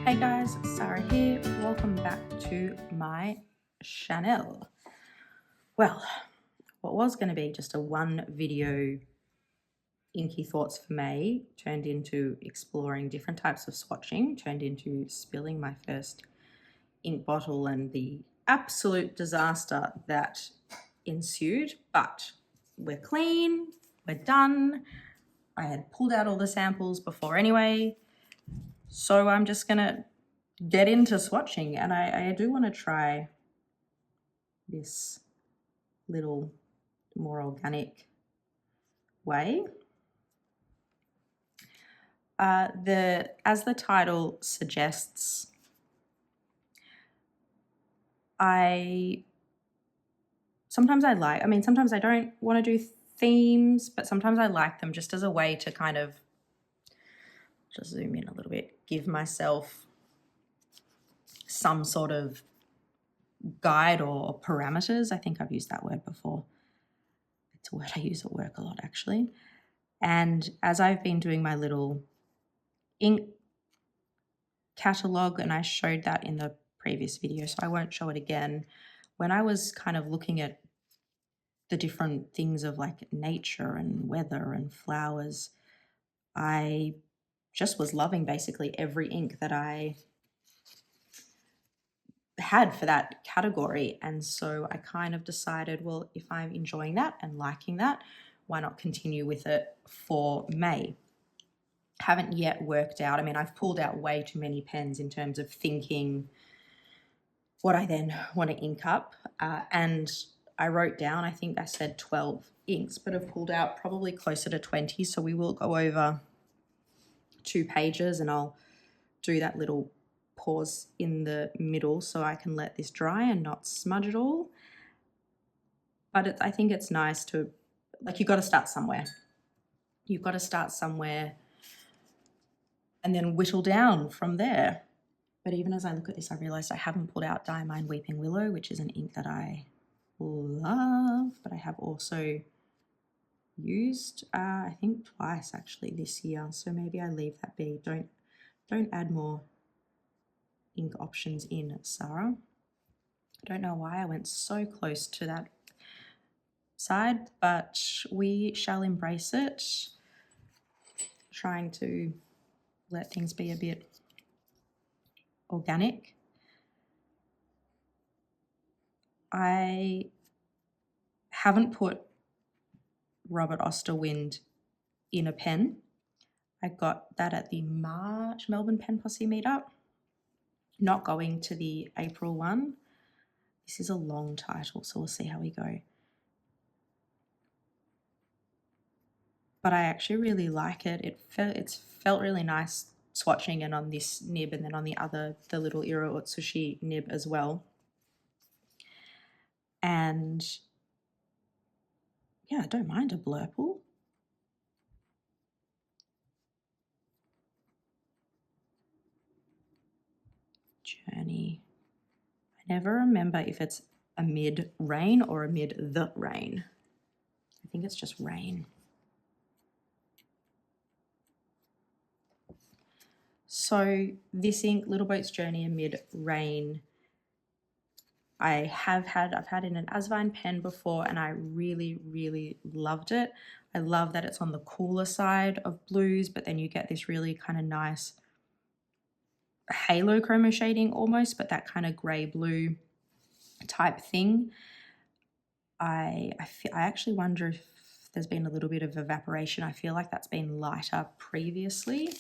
Hey guys, Sarah here. Welcome back to my channel. Well, what was going to be just a one video inky thoughts for May turned into exploring different types of swatching, turned into spilling my first ink bottle and the absolute disaster that ensued. But we're clean, we're done. I had pulled out all the samples before anyway, so I'm just gonna get into swatching, and I do want to try this little more organic way. As the title suggests, sometimes I don't want to do themes, but sometimes I like them just as a way to kind of just zoom in a little bit, give myself some sort of guide or parameters. I think I've used that word before. It's a word I use at work a lot, actually. And as I've been doing my little ink catalog, and I showed that in the previous video, so I won't show it again. When I was kind of looking at the different things of like nature and weather and flowers, I just was loving basically every ink that I had for that category. And so I kind of decided, well, if I'm enjoying that and liking that, why not continue with it for May? Haven't yet worked out. I mean, I've pulled out way too many pens in terms of thinking what I then want to ink up. And I wrote down, I think I said 12 inks, but I've pulled out probably closer to 20. So we will go over 2 pages and I'll do that little pause in the middle so I can let this dry and not smudge it all. But I think it's nice to, like, you've got to start somewhere. You've got to start somewhere and then whittle down from there. But even as I look at this, I realized I haven't pulled out Diamine Weeping Willow, which is an ink that I love, but I have also used, I think twice actually this year. So maybe I leave that be. Don't add more ink options in, Sarah. I don't know why I went so close to that side, but we shall embrace it. Trying to let things be a bit organic. I haven't put Robert Osterwind in a pen. I got that at the March Melbourne Pen Posse meetup. Not going to the April one. This is a long title, so we'll see how we go. But I actually really like it. It's felt really nice swatching and on this nib, and then on the other, the little Iro Otsushi nib as well. And yeah, I don't mind a blurple. Journey. I never remember if it's a mid rain or a mid the rain. I think it's just rain. So this ink, Little Boat's Journey, a mid rain. I've had in an Asvine pen before, and I really, really loved it. I love that it's on the cooler side of blues, but then you get this really kind of nice halo chroma shading almost, but that kind of gray blue type thing. I actually wonder if there's been a little bit of evaporation. I feel like that's been lighter previously.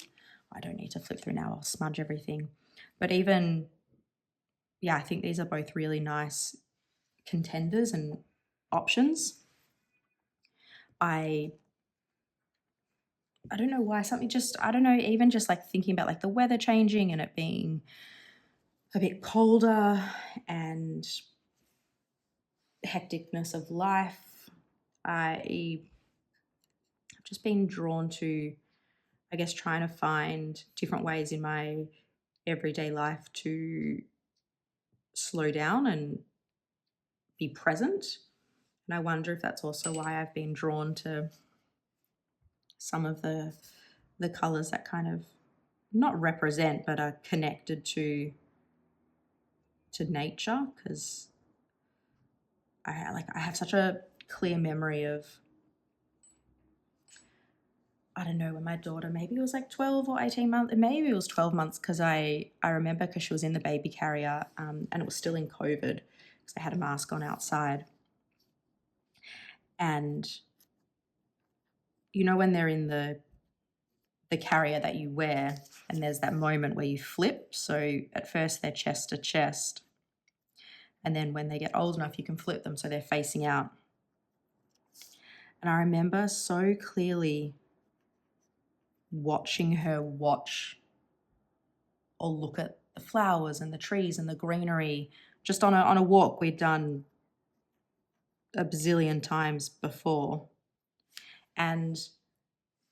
I don't need to flip through now, I'll smudge everything. But even, yeah, I think these are both really nice contenders and options. I don't know why, something just, I don't know, even just like thinking about like the weather changing and it being a bit colder and hecticness of life, I've just been drawn to, I guess, trying to find different ways in my everyday life to slow down and be present. And I wonder if that's also why I've been drawn to some of the colors that kind of not represent, but are connected to nature, because I have such a clear memory of, I don't know, when my daughter, maybe it was like 12 or 18 months, maybe it was 12 months, because I remember, because she was in the baby carrier, and it was still in COVID, because I had a mask on outside. And you know when they're in the carrier that you wear, and there's that moment where you flip, so at first they're chest to chest, and then when they get old enough you can flip them so they're facing out. And I remember so clearly watching her watch or look at the flowers and the trees and the greenery, just on a walk we'd done a bazillion times before. And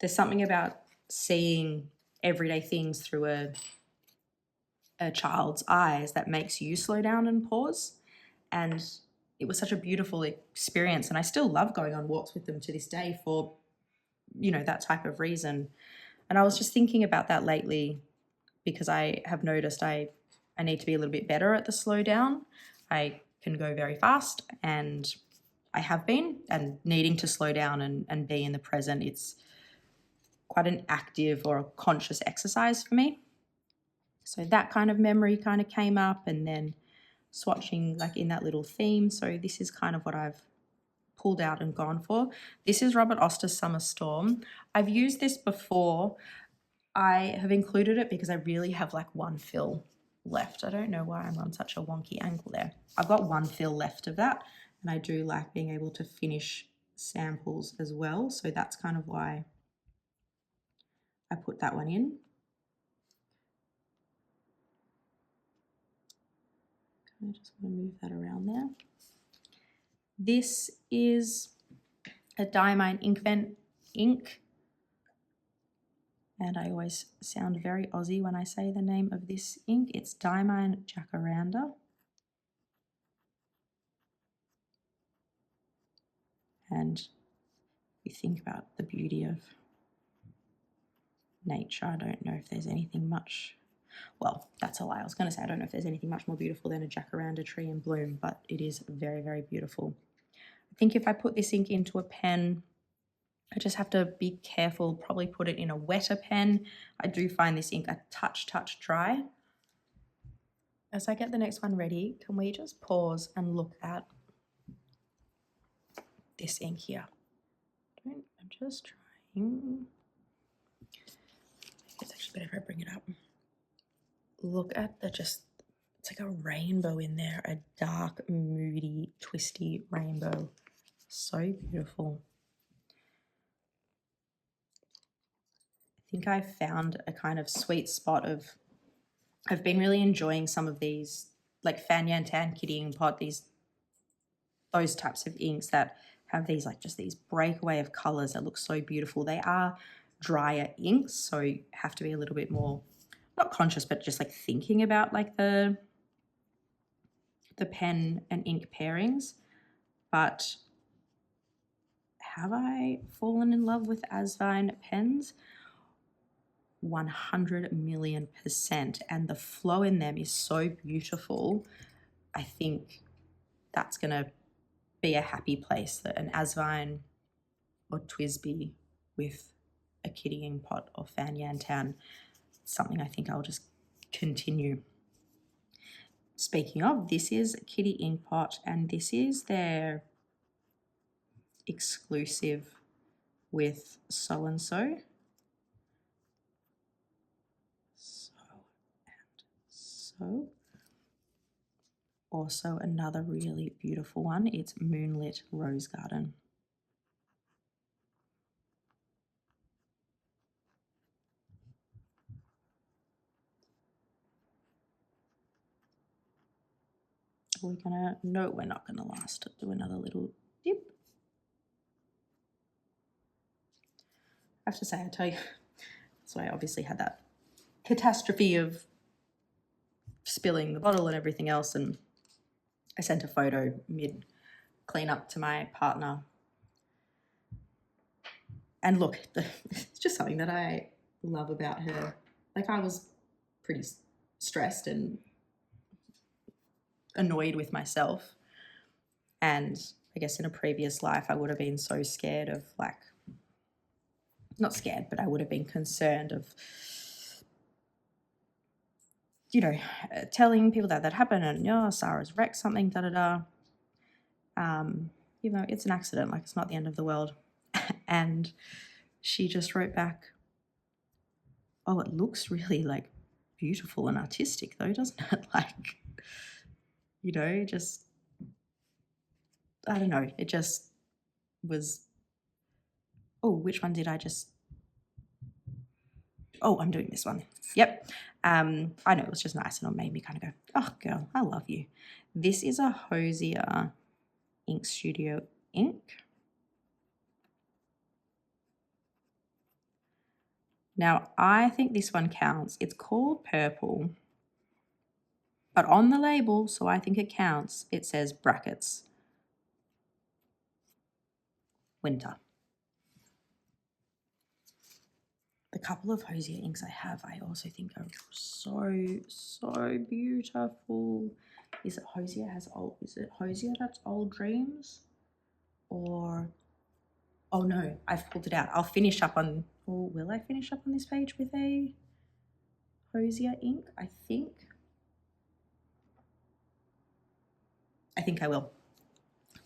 there's something about seeing everyday things through a child's eyes that makes you slow down and pause. And it was such a beautiful experience, and I still love going on walks with them to this day for, you know, that type of reason. And I was just thinking about that lately, because I have noticed I need to be a little bit better at the slow down. I can go very fast, and I have been, and needing to slow down and be in the present, it's quite an active or a conscious exercise for me. So that kind of memory kind of came up, and then swatching like in that little theme. So this is kind of what I've pulled out and gone for. This is Robert Oster's Summer Storm. I've used this before. I have included it because I really have like one fill left. I don't know why I'm on such a wonky angle there. I've got one fill left of that, and I do like being able to finish samples as well. So that's kind of why I put that one in. I just want to move that around there. This is a Diamine Inkvent ink, and I always sound very Aussie when I say the name of this ink. It's Diamine Jacaranda. And you think about the beauty of nature, I don't know if there's anything much, well, that's a lie. I was going to say I don't know if there's anything much more beautiful than a jacaranda tree in bloom, but it is very, very beautiful. I think if I put this ink into a pen, I just have to be careful, probably put it in a wetter pen. I do find this ink a touch dry. As I get the next one ready, can we just pause and look at this ink here? I'm just trying. It's actually better if I bring it up. Look at the it's like a rainbow in there, a dark, moody, twisty rainbow. So beautiful. I think I found a kind of sweet spot of, I've been really enjoying some of these, like Fan Yan Tan Kitty Ink Pot, those types of inks that have these like just these breakaway of colors that look so beautiful. They are drier inks, so you have to be a little bit more, not conscious, but just like thinking about like the pen and ink pairings. But have I fallen in love with Asvine pens? 100 million %. And the flow in them is so beautiful. I think that's going to be a happy place, that an Asvine or Twisby with a Kitty Ink Pot or Fan Yan Tan, something I think I'll just continue. Speaking of, this is Kitty Ink Pot, and this is their exclusive with So and So. So. Also another really beautiful one. It's Moonlit Rose Garden. Are we gonna, no, we're not gonna last. Do another little dip. I have to say, I tell you, so I obviously had that catastrophe of spilling the bottle and everything else, and I sent a photo mid cleanup to my partner. And look, it's just something that I love about her. like I was pretty stressed and annoyed with myself. And I guess in a previous life, I would have been so scared of, like, not scared, but I would have been concerned of, you know, telling people that happened and, oh, Sarah's wrecked something, da-da-da. You know, it's an accident, like it's not the end of the world. And she just wrote back, oh, it looks really like beautiful and artistic though, doesn't it? Like, you know, just, I don't know, it just was, oh, which one did I just, oh, I'm doing this one. Yep. I know, it was just nice and it made me kind of go, oh, girl, I love you. This is a Hosier Ink Studio ink. Now, I think this one counts. It's called Purple, but on the label, so I think it counts, it says brackets, winter. The couple of Hosier inks I have, I also think are so beautiful. Is it Hosier that's Old Dreams? Or, oh no, I've pulled it out. I'll finish up on, or will I finish up on this page with a Hosier ink? I think I will.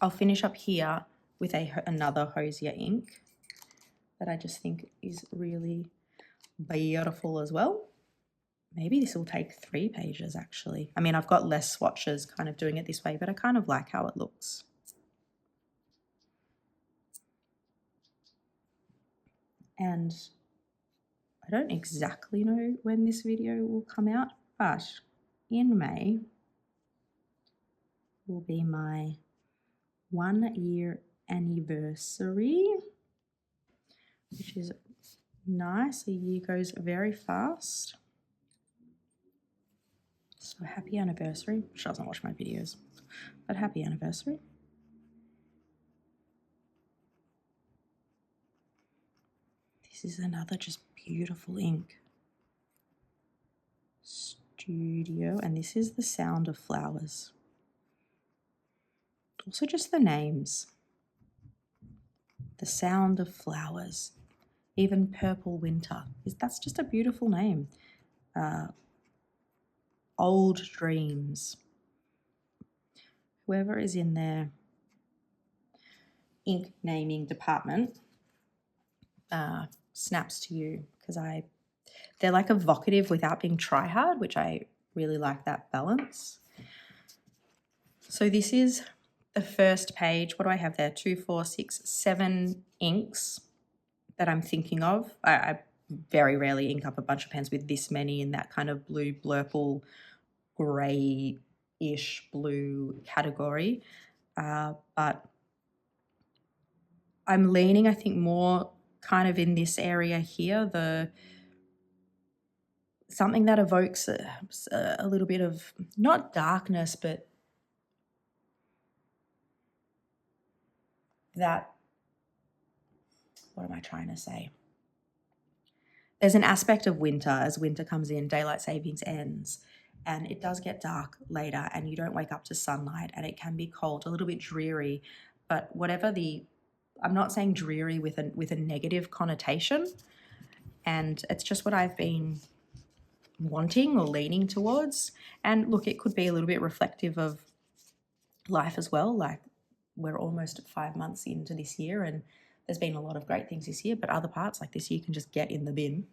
I'll finish up here with another Hosier ink that I just think is really beautiful as well. Maybe this will take 3 pages actually. I mean, I've got less swatches kind of doing it this way, but I kind of like how it looks. And I don't exactly know when this video will come out, but in May will be my 1-year anniversary, which is nice. A year goes very fast. So happy anniversary. She doesn't watch my videos, but happy anniversary. This is another just beautiful ink. Studio, and this is The Sound of Flowers. Also just the names. The Sound of Flowers. Even Purple Winter. That's just a beautiful name. Old Dreams. Whoever is in their ink naming department, snaps to you, because they're like evocative without being try hard, which I really like that balance. So this is the first page. What do I have there? 2, 4, 6, 7 inks that I'm thinking of. I very rarely ink up a bunch of pens with this many in that kind of blue blurple grey-ish blue category. But I'm leaning, I think, more kind of in this area here, something that evokes a little bit of, not darkness, but that, what am I trying to say? There's an aspect of winter. As winter comes in, daylight savings ends, and it does get dark later, and you don't wake up to sunlight, and it can be cold, a little bit dreary. But whatever I'm not saying dreary with a negative connotation, and it's just what I've been wanting or leaning towards. And look, it could be a little bit reflective of life as well. Like, we're almost 5 months into this year, and there's been a lot of great things this year, but other parts like this year can just get in the bin.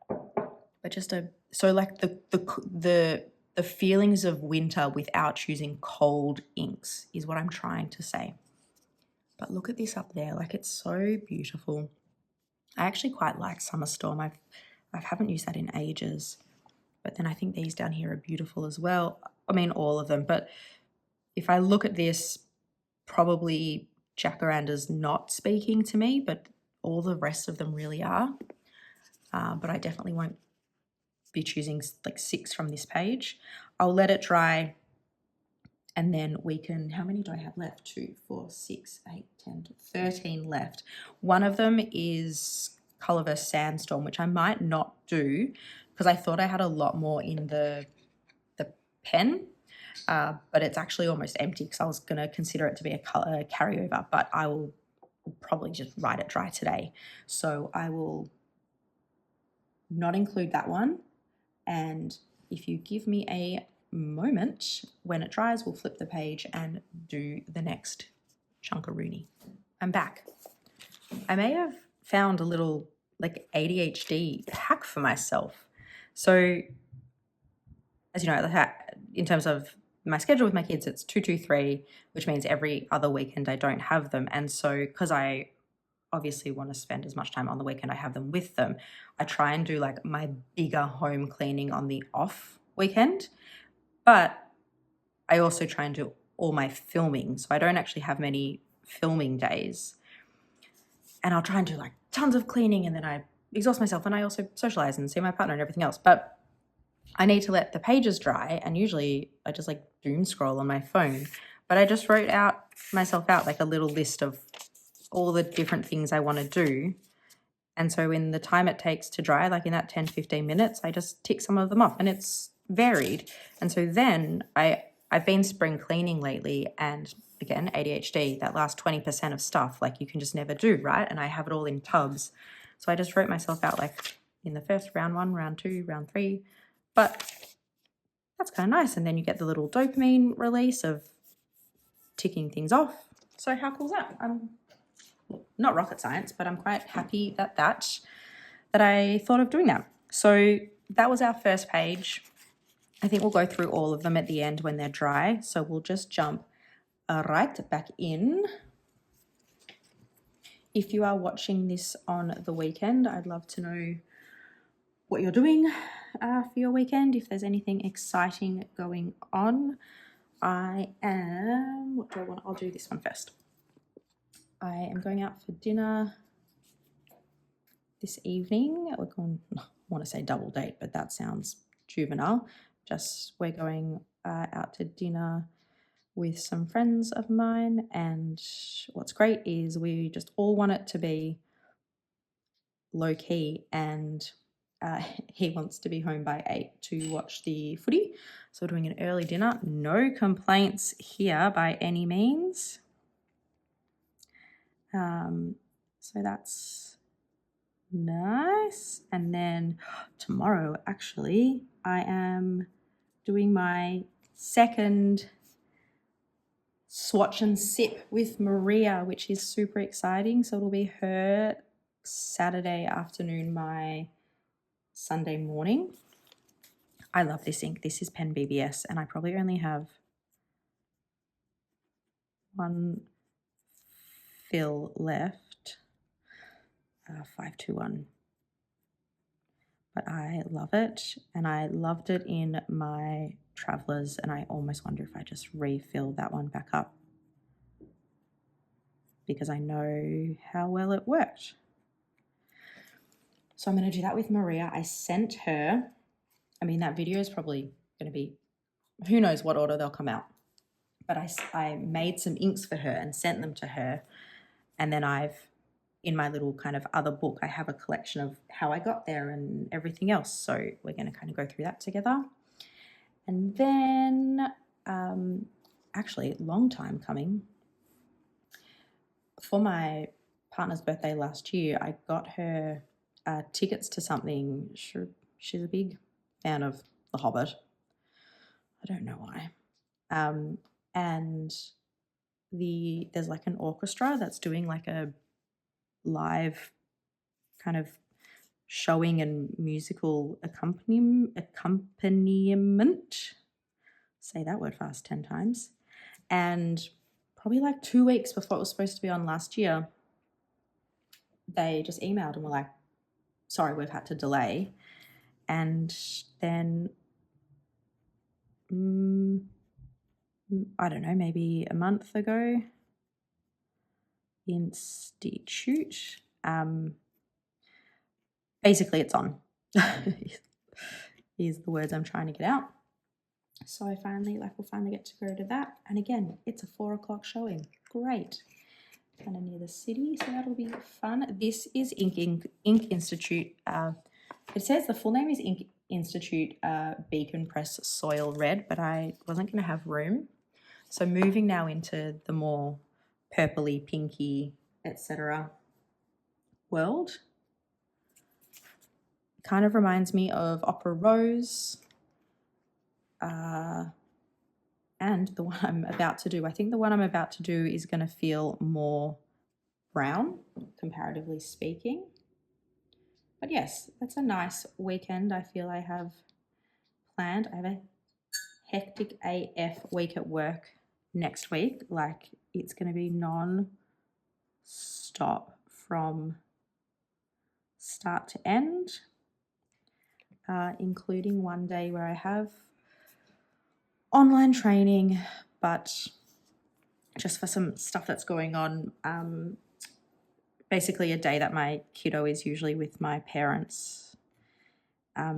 But just so like the feelings of winter without choosing cold inks is what I'm trying to say. But look at this up there, like it's so beautiful. I actually quite like Summer Storm. I haven't used that in ages, but then I think these down here are beautiful as well. I mean, all of them, but if I look at this, probably Jacaranda's not speaking to me, but all the rest of them really are. But I definitely won't be choosing like 6 from this page. I'll let it dry, and then we can, how many do I have left? 2, 4, 6, 8, 10, 13 left. One of them is Colourverse Sandstorm, which I might not do because I thought I had a lot more in the pen, but it's actually almost empty because I was going to consider it to be a colour carryover, but I will probably just write it dry today. So I will not include that one. And if you give me a moment, when it dries, we'll flip the page and do the next chunkaroonie. I'm back. I may have found a little like ADHD hack for myself. So as you know, in terms of my schedule with my kids, it's 2-2-3, which means every other weekend I don't have them. And so because I obviously want to spend as much time on the weekend I have them with them, I try and do like my bigger home cleaning on the off weekend. But I also try and do all my filming. So I don't actually have many filming days. And I'll try and do like tons of cleaning and then I exhaust myself and I also socialize and see my partner and everything else. But I need to let the pages dry, and usually I just like doom scroll on my phone. But I just wrote myself out like a little list of all the different things I want to do. And so in the time it takes to dry, like in that 10-15 minutes, I just tick some of them off, and it's varied. And so then I've been spring cleaning lately, and again, ADHD, that last 20% of stuff, like you can just never do, right? And I have it all in tubs. So I just wrote myself out like in the first round 1, round 2, round 3. But that's kind of nice. And then you get the little dopamine release of ticking things off. So how cool is that? Not rocket science, but I'm quite happy that I thought of doing that. So that was our first page. I think we'll go through all of them at the end when they're dry. So we'll just jump right back in. If you are watching this on the weekend, I'd love to know what you're doing for your weekend, if there's anything exciting going on. What do I want? I'll do this one first. I am going out for dinner this evening. I want to say double date, but that sounds juvenile. We're going out to dinner with some friends of mine, and what's great is we just all want it to be low key, and he wants to be home by 8 to watch the footy. So we're doing an early dinner. No complaints here by any means. So that's nice. And then tomorrow, actually, I am doing my second swatch and sip with Maria, which is super exciting. So it'll be her Saturday afternoon, my Sunday morning. I love this ink. This is Pen BBS, and I probably only have one fill left, 521. But I love it, and I loved it in my Travelers, and I almost wonder if I just refill that one back up because I know how well it worked. So I'm going to do that with Maria. I sent her, that video is probably going to be, who knows what order they'll come out. But I made some inks for her and sent them to her. And then in my little kind of other book, I have a collection of how I got there and everything else. So we're going to kind of go through that together. And then, actually, long time coming, for my partner's birthday last year, I got her tickets to something. She's a big fan of The Hobbit. I don't know why. And there's like an orchestra that's doing like a live kind of showing and musical accompaniment. Say that word fast 10 times. And probably like 2 weeks before it was supposed to be on last year, they just emailed and were like, sorry, we've had to delay. And then, I don't know, maybe a month ago, Institute, basically it's on. Here's the words I'm trying to get out. So we'll finally get to go to that. And again, it's a 4 o'clock showing. Great. kind of near the city, so that'll be fun. This is Ink Institute. It says the full name is Ink Institute Beacon Press Soil Red, but I wasn't going to have room. So moving now into the more purpley, pinky, etc. world. Kind of reminds me of Opera Rose. And the one I'm about to do. I think the one I'm about to do is going to feel more brown, comparatively speaking. But yes, that's a nice weekend I feel I have planned. I have a hectic AF week at work next week. Like, it's going to be non-stop from start to end, including one day where I have online training, but just for some stuff that's going on. Basically a day that my kiddo is usually with my parents.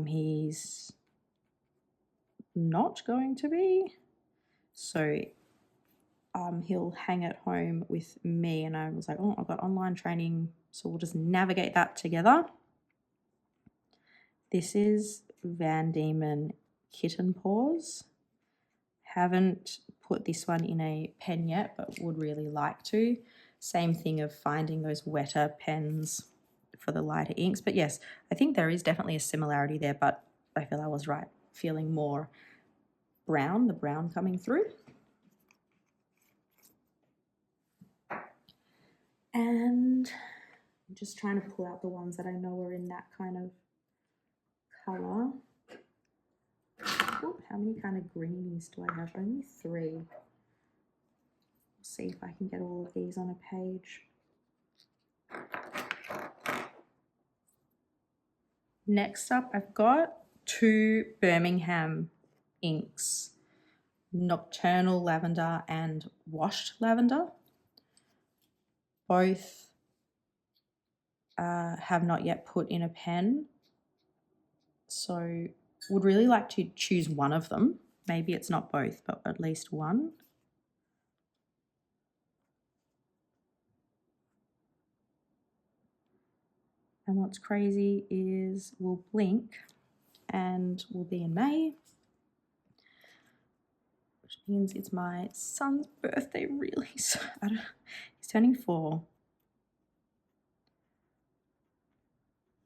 He's not going to be. So he'll hang at home with me, and I was like, oh, I've got online training, so we'll just navigate that together. This is Van Diemen Kitten Paws. Haven't put this one in a pen yet, but would really like to. Same thing of finding those wetter pens for the lighter inks. But yes, I think there is definitely a similarity there, but I feel I was right, feeling more brown, the brown coming through. And I'm just trying to pull out the ones that I know are in that kind of colour. Oh, how many kind of greenies do I have? Only 3. We'll see if I can get all of these on a page. Next up, I've got 2 Birmingham inks, Nocturnal Lavender and Washed Lavender. Both have not yet put in a pen, so would really like to choose one of them. Maybe it's not both, but at least one. And what's crazy is we'll blink and we'll be in May, which means it's my son's birthday, really. So he's turning 4.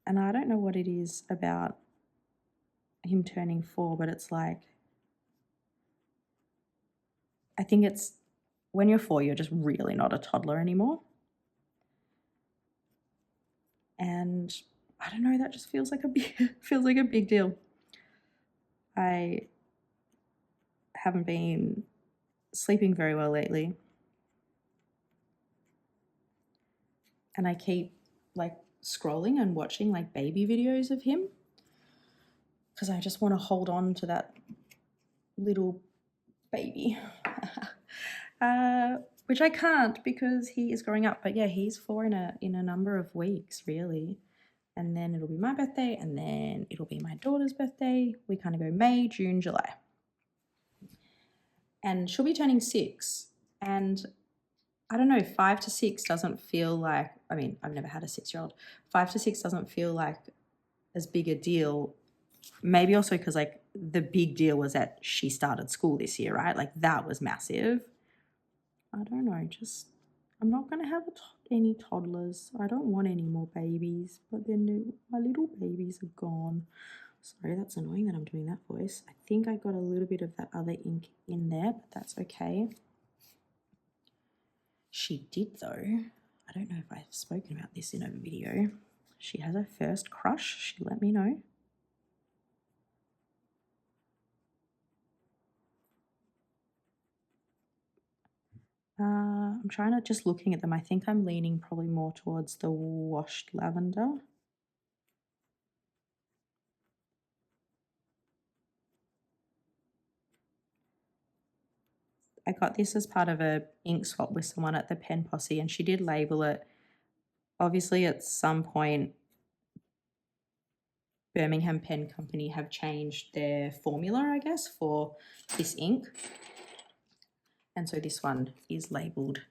And I don't know what it is about him turning 4, but it's like, I think it's when you're 4, you're just really not a toddler anymore. And I don't know, that just feels like a big deal. I haven't been sleeping very well lately. And I keep like scrolling and watching like baby videos of him because I just want to hold on to that little baby. Which I can't because he is growing up. But yeah, he's 4 in a number of weeks, really. And then it'll be my birthday, and then it'll be my daughter's birthday. We kind of go May, June, July. And she'll be turning 6. And I don't know, 5 to 6 doesn't feel like, I mean, I've never had a 6-year-old. 5 to 6 doesn't feel like as big a deal. Maybe also because like the big deal was that she started school this year, right? Like that was massive. I don't know, just I'm not going to have any toddlers. I don't want any more babies, but then my little babies are gone. Sorry, that's annoying that I'm doing that voice. I think I got a little bit of that other ink in there, but that's okay. She did though. I don't know if I've spoken about this in a video. She has her first crush. She let me know. I'm trying to just looking at them. I think I'm leaning probably more towards the washed lavender. I got this as part of a ink swap with someone at the Pen Posse, and she did label it. Obviously, at some point, Birmingham Pen Company have changed their formula, I guess, for this ink. And so this one is labelled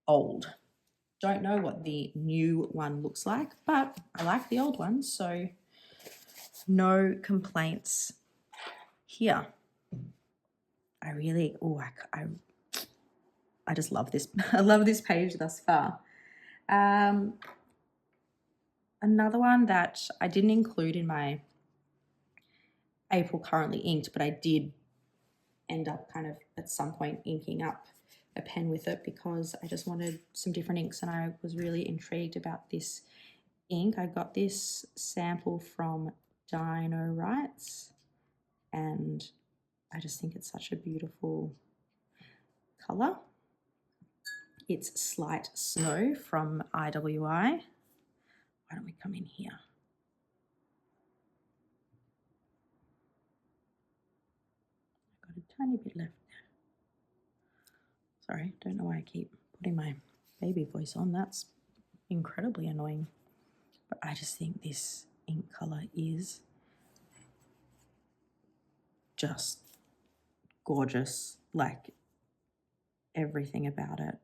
old. Don't know what the new one looks like, but I like the old one, so no complaints here. I really, I just love this. I love this page thus far. Another one that I didn't include in my April currently inked, but I did end up kind of at some point inking up a pen with it because I just wanted some different inks and I was really intrigued about this ink. I got this sample from Dino Rights and I just think it's such a beautiful color. It's Slight Snow from IWI. Why don't we come in here? I've got a tiny bit left there. Sorry, don't know why I keep putting my baby voice on. That's incredibly annoying. But I just think this ink color is just gorgeous, like everything about it.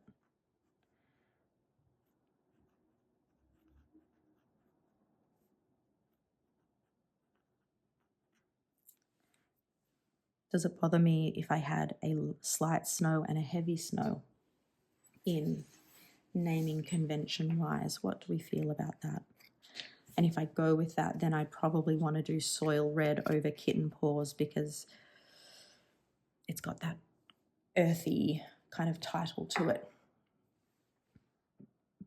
Does it bother me if I had a slight snow and a heavy snow in naming convention wise? What do we feel about that? And if I go with that, then I'd probably want to do Soil Red over Kitten Paws because it's got that earthy kind of title to it.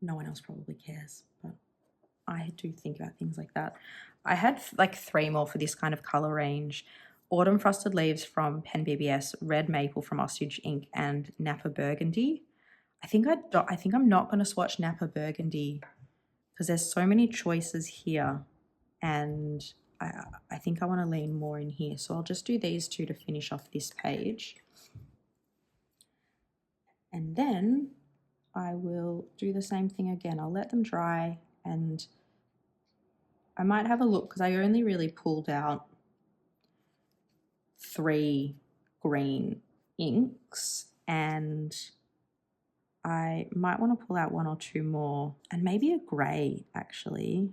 No one else probably cares, but I do think about things like that. I had like 3 more for this kind of color range. Autumn Frosted Leaves from Pen BBS, Red Maple from Ostrich Ink, and Napa Burgundy. I think I'm not going to swatch Napa Burgundy because there's so many choices here, and I think I want to lean more in here. So I'll just do these 2 to finish off this page, and then I will do the same thing again. I'll let them dry, and I might have a look because I only really pulled out 3 green inks and I might want to pull out 1 or 2 more and maybe a grey actually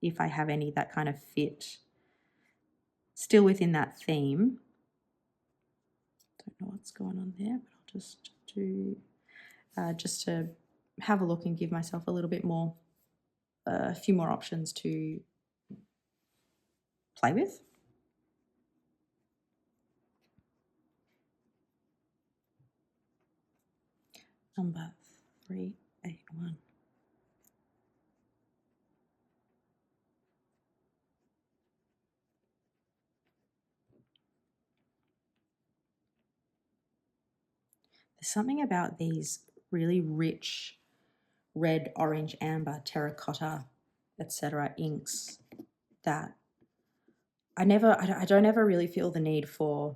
if I have any that kind of fit still within that theme. Don't know what's going on there, but I'll just do just to have a look and give myself a little bit more, a few more options to play with. Number 381. There's something about these really rich red, orange, amber, terracotta, etc. inks that I don't ever really feel the need for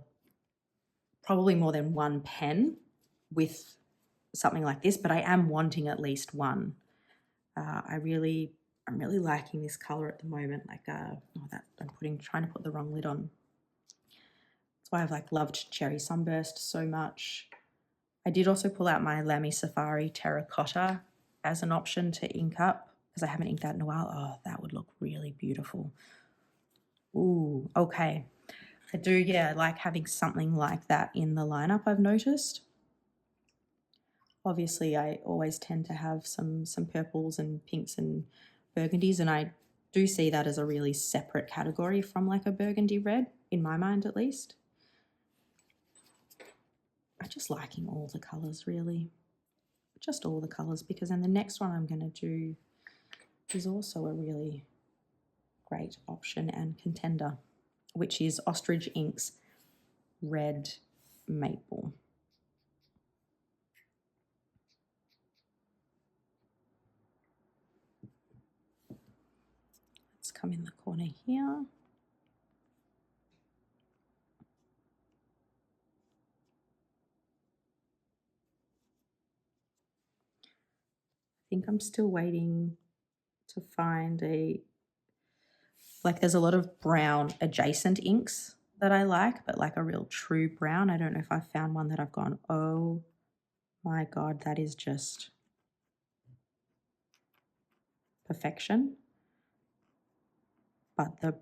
probably more than 1 pen with something like this, but I am wanting at least 1. I'm really liking this color at the moment. Like, that I'm trying to put the wrong lid on. That's why I've loved Cherry Sunburst so much. I did also pull out my Lamy Safari Terracotta as an option to ink up because I haven't inked that in a while. Oh, that would look really beautiful. Ooh, okay. I do, yeah, like having something like that in the lineup, I've noticed. Obviously, I always tend to have some purples and pinks and burgundies, and I do see that as a really separate category from like a burgundy red, in my mind at least. I'm just liking all the colours, really. Just all the colours, because then the next one I'm going to do is also a really great option and contender, which is Ostrich Ink's Red Maple. Let's come in the corner here. I think I'm still waiting to find there's a lot of brown adjacent inks that I like, but like a real true brown. I don't know if I've found one that I've gone, oh my God, that is just perfection, but the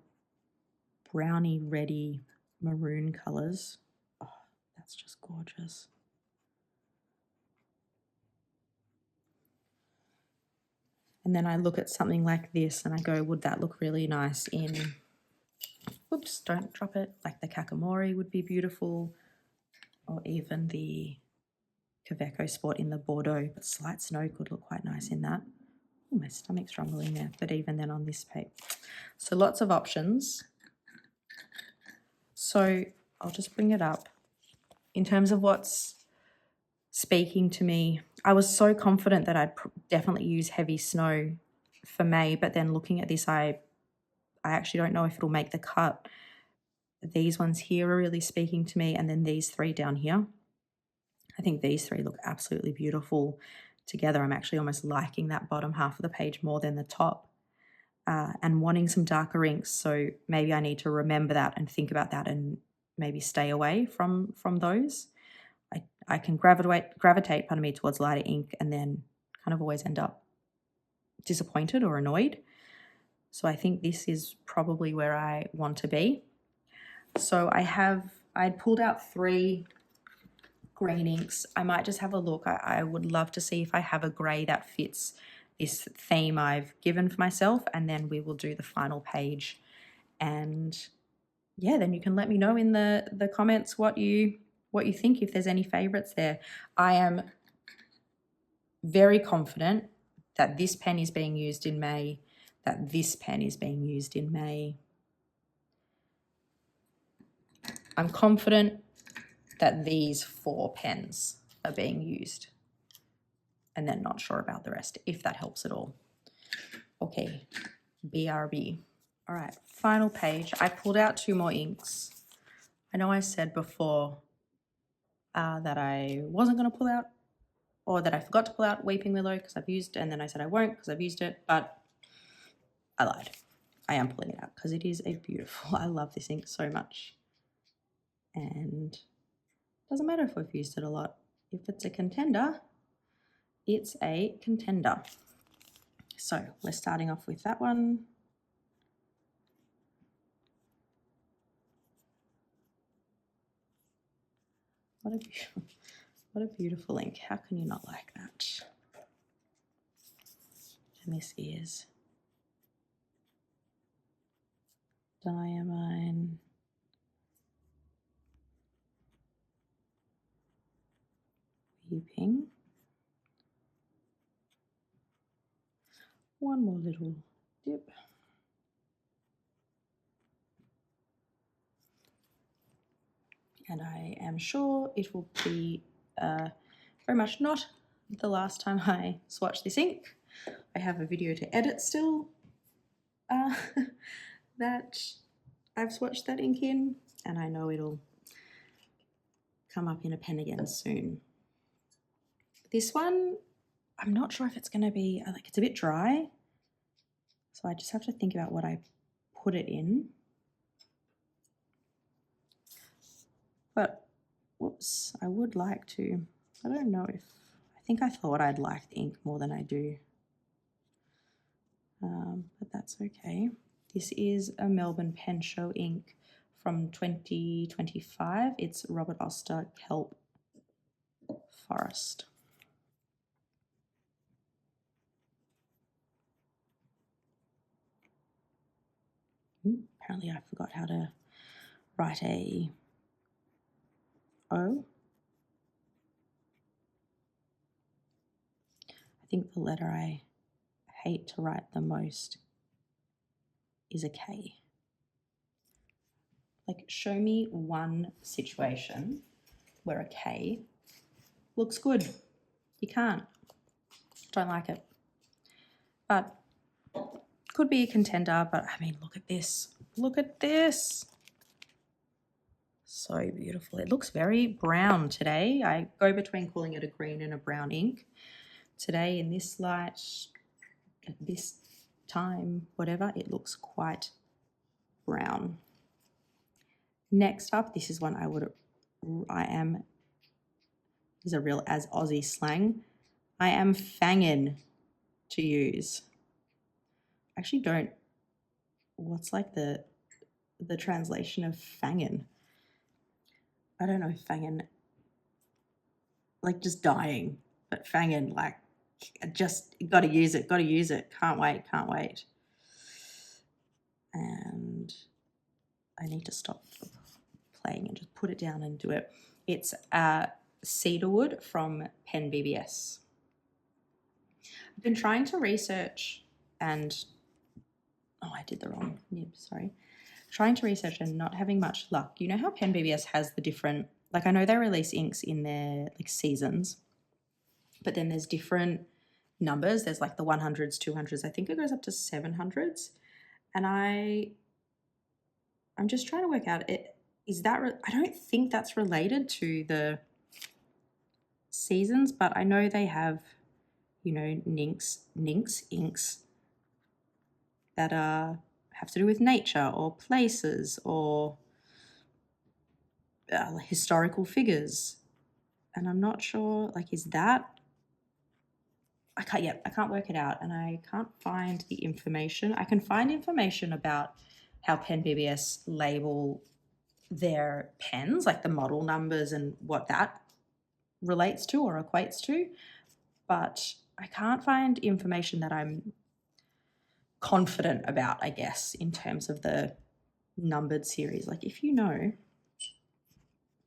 browny, reddy, maroon colours, oh, that's just gorgeous. And then I look at something like this and I go, would that look really nice in, whoops, don't drop it, like the Kakamori would be beautiful, or even the Kaveco Sport in the Bordeaux, but Slight Snow could look quite nice in that. Oh, my stomach's rumbling there, but even then on this page. So lots of options. So I'll just bring it up. In terms of what's speaking to me, I was so confident that I'd definitely use Heavy Snow for May, but then looking at this, I actually don't know if it'll make the cut. These ones here are really speaking to me, and then these three down here. I think these three look absolutely beautiful together. I'm actually almost liking that bottom half of the page more than the top, and wanting some darker inks. So maybe I need to remember that and think about that and maybe stay away from those. I can gravitate, pardon me, towards lighter ink and then kind of always end up disappointed or annoyed. So I think this is probably where I want to be. So I'd pulled out 3 green inks. I might just have a look. I would love to see if I have a grey that fits this theme I've given for myself, and then we will do the final page. And yeah, then you can let me know in the comments what you think, if there's any favorites there. I am very confident that this pen is being used in May, that this pen is being used in May. I'm confident that these 4 pens are being used, and then not sure about the rest, if that helps at all. Okay, BRB. All right, final page. I pulled out 2 more inks. I know I said before that I wasn't going to pull out, or that I forgot to pull out Weeping Willow because I've used it, and then I said I won't because I've used it, but I lied. I am pulling it out because it is a beautiful, I love this ink so much. And it doesn't matter if we've used it a lot. If it's a contender, it's a contender. So we're starting off with that one. What a beautiful ink. How can you not like that? And this is Diamine. Weeping. One more little dip. And I am sure it will be very much not the last time I swatch this ink. I have a video to edit still that I've swatched that ink in, and I know it'll come up in a pen again soon. This one, I'm not sure if it's going to be, like, it's a bit dry, so I just have to think about what I put it in. But, whoops, I would like to, I don't know if, I think I thought I'd like the ink more than I do. But that's okay. This is a Melbourne Pen Show ink from 2025. It's Robert Oster Kelp Forest. Apparently I forgot how to write a O. I think the letter I hate to write the most is a K. Like, show me one situation where a K looks good. You can't. Don't like it. But could be a contender, but I mean, look at this. Look at this. So beautiful. It looks very brown today. I go between calling it a green and a brown ink. Today in this light, at this time, whatever, it looks quite brown. Next up, this is one is a real as Aussie slang. I am fangin' to use. actually don't, what's like the translation of fangen? I don't know, fangen, like just dying, but fangen, like just gotta use it, can't wait. And I need to stop playing and just put it down and do it. It's cedarwood from Pen BBS. I've been trying to research and, oh, I did the wrong nib, sorry. Trying to research and not having much luck. You know how Pen BBS has the different, like I know they release inks in their like seasons, but then there's different numbers. There's like the 100s, 200s. I think it goes up to 700s. And I'm just trying to work out, I don't think that's related to the seasons, but I know they have, you know, inks that have to do with nature or places or historical figures. And I'm not sure, like, is that, I can't work it out, and I can't find the information. I can find information about how Pen BBS label their pens, like the model numbers and what that relates to or equates to, but I can't find information that I'm confident about, I guess, in terms of the numbered series. Like, if you know,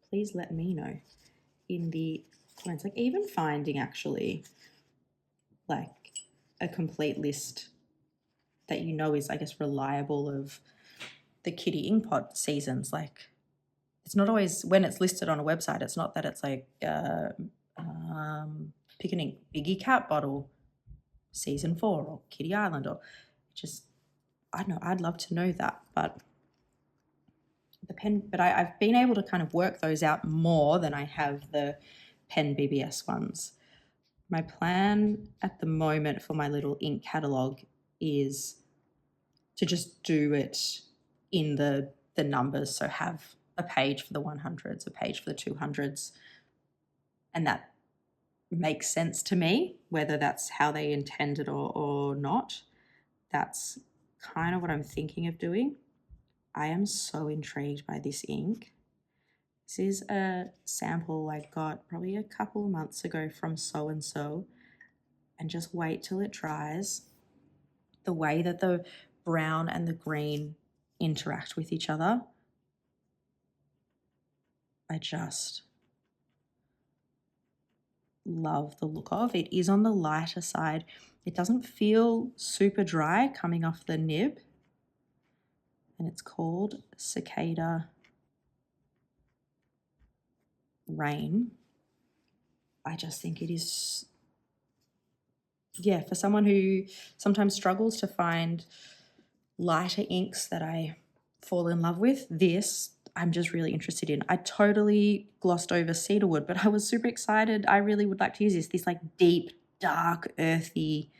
please let me know in the comments. Like, even finding actually like a complete list that you know is, I guess, reliable of the Kitty Inkpot seasons. Like, it's not always, when it's listed on a website, it's not that it's like Pick an Ink Biggie Cat Bottle season 4 or Kitty Island, or just, I don't know, I'd love to know that. But I've been able to kind of work those out more than I have the Pen BBS ones. My plan at the moment for my little ink catalog is to just do it in the numbers. So have a page for the 100s, a page for the 200s, and that makes sense to me, whether that's how they intended or not. That's kind of what I'm thinking of doing. I am so intrigued by this ink. This is a sample I got probably a couple of months ago from So and So, and just wait till it dries. The way that the brown and the green interact with each other, I just love the look of. It is on the lighter side. It doesn't feel super dry coming off the nib, and it's called Cicada Rain. I just think it is, yeah, for someone who sometimes struggles to find lighter inks that I fall in love with, this I'm just really interested in. I totally glossed over cedarwood, but I was super excited. I really would like to use this like deep, dark, earthy,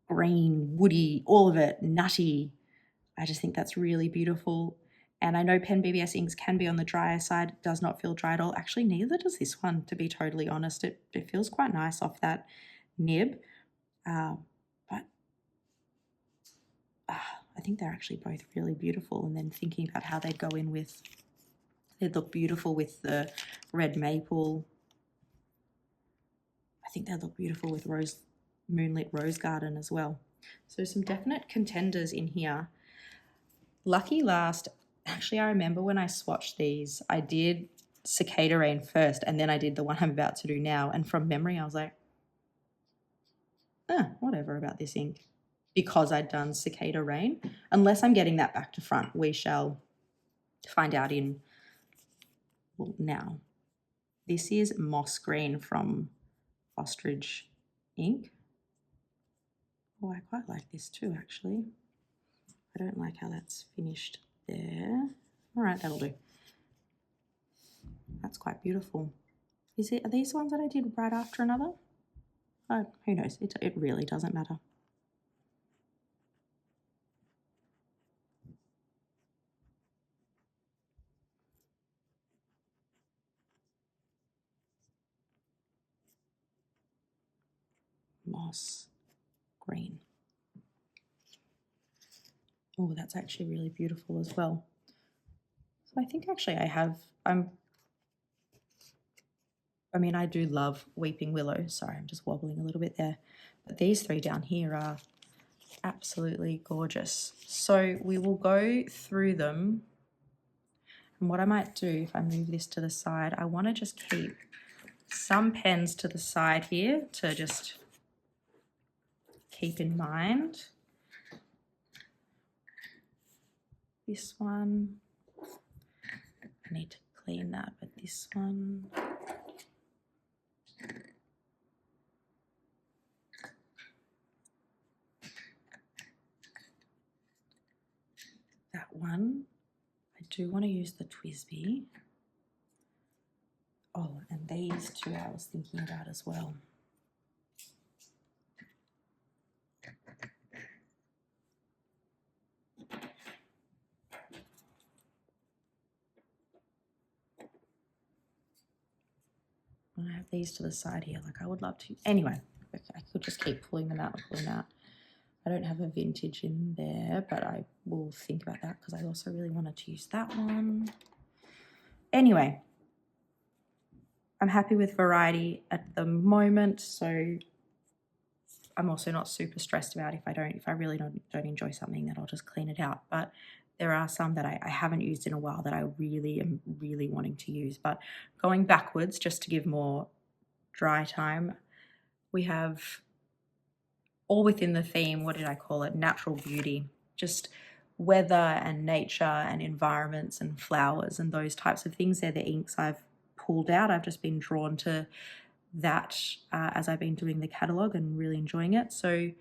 green, woody, all of it, nutty. I just think that's really beautiful. And I know Pen BBS inks can be on the drier side. It does not feel dry at all. Actually, neither does this one, to be totally honest. It feels quite nice off that nib. But I think they're actually both really beautiful. And then thinking about how they'd go in with, they'd look beautiful with the red maple. I think they'd look beautiful with Moonlit Rose Garden as well. So some definite contenders in here. Lucky last, actually I remember when I swatched these, I did Cicada Rain first, and then I did the one I'm about to do now. And from memory, I was like, whatever about this ink, because I'd done Cicada Rain. Unless I'm getting that back to front, we shall find out now. This is Moss Green from Ostrich Ink. Oh, I quite like this too, actually. I don't like how that's finished there. All right, that'll do. That's quite beautiful. Are these ones that I did right after another? Who knows? It really doesn't matter. Moss Green. Oh, that's actually really beautiful as well. So I think actually I mean, I do love Weeping Willow. Sorry, I'm just wobbling a little bit there. But these three down here are absolutely gorgeous. So we will go through them. And what I might do, if I move this to the side, I want to just keep some pens to the side here to just keep in mind. This one, I need to clean that, but this one. That one. I do want to use the TWSBI. Oh, and these two I was thinking about as well. I have these to the side here, like I would love to. Anyway, I could just keep pulling them out and pulling them out. I don't have a vintage in there, but I will think about that because I also really wanted to use that one. Anyway, I'm happy with variety at the moment, so I'm also not super stressed about if I really don't enjoy something, that I'll just clean it out. But there are some that I haven't used in a while that I really am wanting to use. But going backwards, just to give more dry time, we have all within the theme, what did I call it? Natural beauty, just weather and nature and environments and flowers and those types of things. They're the inks I've pulled out. I've just been drawn to that as I've been doing the catalogue and really enjoying it. So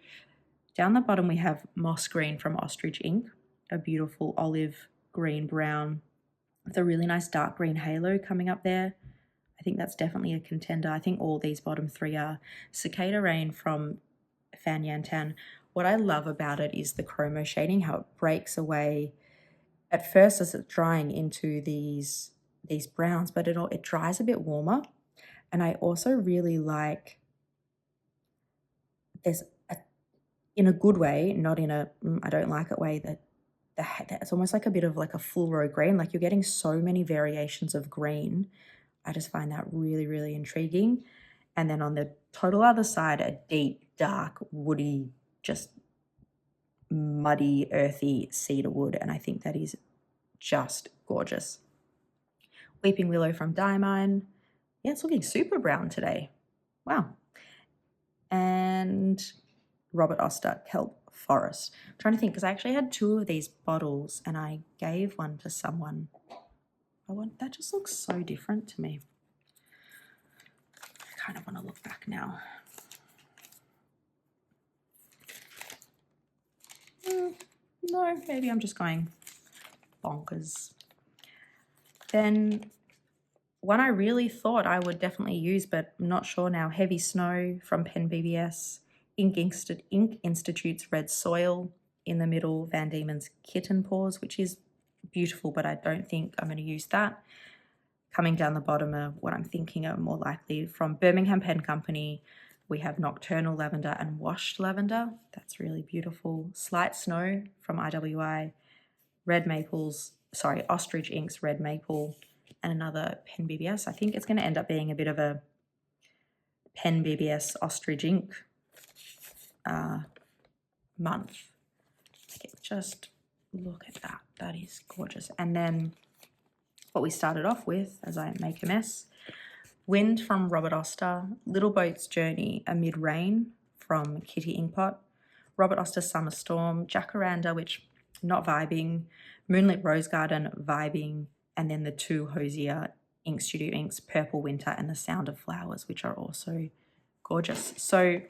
down the bottom we have Moss Green from Ostrich Ink, a beautiful olive green brown with a really nice dark green halo coming up there. I think that's definitely a contender. I think all these bottom three are. Cicada Rain from Fan Yantan. What I love about it is the chromo shading, how it breaks away at first as it's drying into these browns, but it dries a bit warmer. And I also really like, in a good way, not in a I don't like it way, that it's almost like a bit of like a full row green, like you're getting so many variations of green. I just find that really, really intriguing. And then on the total other side, a deep, dark, woody, just muddy, earthy cedar wood. And I think that is just gorgeous. Weeping Willow from Diamine. Yeah, it's looking super brown today. Wow. And Robert Oster Kelp Forest. I'm trying to think, because I actually had two of these bottles and I gave one to someone. That just looks so different to me. I kind of want to look back now. No, maybe I'm just going bonkers. Then one I really thought I would definitely use, but I'm not sure now, Heavy Snow from Pen BBS. Ink Institute's Red Soil. In the middle, Van Diemen's Kitten Paws, which is beautiful, but I don't think I'm going to use that. Coming down the bottom of what I'm thinking of more likely, from Birmingham Pen Company, we have Nocturnal Lavender and Washed Lavender. That's really beautiful. Slight Snow from IWI. Ostrich Ink's Red Maple, and another Pen BBS. I think it's going to end up being a bit of a Pen BBS Ostrich Ink month. Okay, just look at that. That is gorgeous. And then what we started off with, as I make a mess, Wind from Robert Oster, Little Boat's Journey Amid Rain from Kitty Inkpot, Robert Oster Summer Storm, Jacaranda, which not vibing, Moonlit Rose Garden vibing, and then the two Hosier Ink Studio Inks, Purple Winter and The Sound of Flowers, which are also gorgeous. So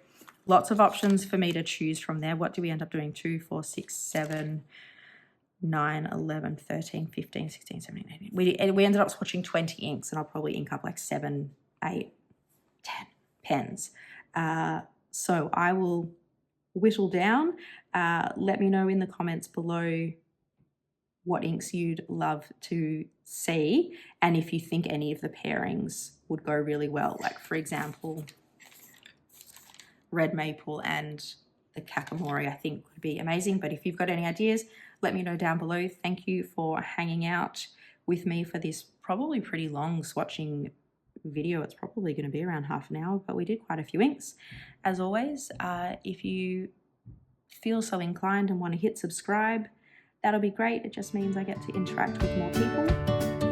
lots of options for me to choose from there. What do we end up doing? 2, 4, 6, 7, 9, 11, 13, 15, 16, 17, 18. We ended up swatching 20 inks, and I'll probably ink up like 7, 8, 10 pens. So I will whittle down. Let me know in the comments below what inks you'd love to see, and if you think any of the pairings would go really well. Like, for example, Red Maple and the Kakamori, I think would be amazing. But if you've got any ideas, let me know down below. Thank you for hanging out with me for this probably pretty long swatching video. It's probably going to be around half an hour, but we did quite a few inks. As always, if you feel so inclined and want to hit subscribe, that'll be great. It just means I get to interact with more people.